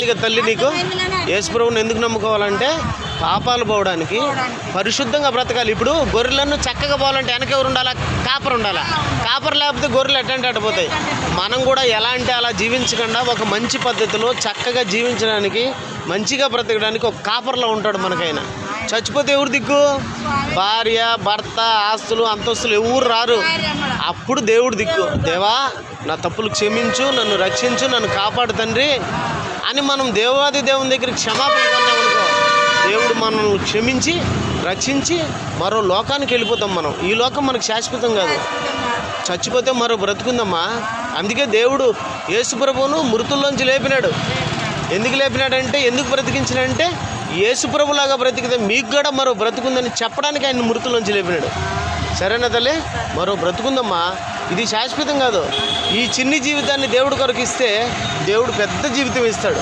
ఇక తల్లి నీకు యేసుప్రభుని ఎందుకు నమ్ముకోవాలంటే పాపాలు పోవడానికి, పరిశుద్ధంగా బ్రతకాలి. ఇప్పుడు గొర్రెలను చక్కగా పోవాలంటే వెనక ఎవరు ఉండాలా? కాపర్ ఉండాలా. కాపర్ లేకపోతే గొర్రెలు ఎట్టంటే అట్టపోతాయి. మనం కూడా ఎలా అంటే అలా జీవించకుండా ఒక మంచి పద్ధతిలో చక్కగా జీవించడానికి, మంచిగా బ్రతకడానికి ఒక కాపర్లో ఉంటాడు మనకైనా. చచ్చిపోతే ఎవరు దిక్కు? భార్య, భర్త, ఆస్తులు, అంతస్తులు ఎవరు రారు. అప్పుడు దేవుడు దిక్కు. దేవా, నా తప్పులు క్షమించు, నన్ను రక్షించు, నన్ను కాపాడు తండ్రి అని మనం దేవాది దేవుని దగ్గరికి క్షమాపణ కొన్నామనుకో, దేవుడు మనల్ని క్షమించి రక్షించి మరో లోకానికి వెళ్ళిపోతాం. మనం ఈ లోకం మనకు శాశ్వతం కాదు. చచ్చిపోతే మరో బ్రతుకుందమ్మా. అందుకే దేవుడు యేసుప్రభువును మృతుల్లోంచి లేపినాడు. ఎందుకు లేపినాడంటే, ఎందుకు బ్రతికించినంటే, యేసుప్రభులాగా బ్రతికితే మీకు కూడా మరో బ్రతుకుందని చెప్పడానికి ఆయన మృతుల్లోంచి లేపినాడు. సరేనా తల్లి? మరో బ్రతుకుందమ్మా. ఇది శాశ్వతం కాదు. ఈ చిన్ని జీవితాన్ని దేవుడి కొరకు ఇస్తే దేవుడు పెద్ద జీవితం ఇస్తాడు.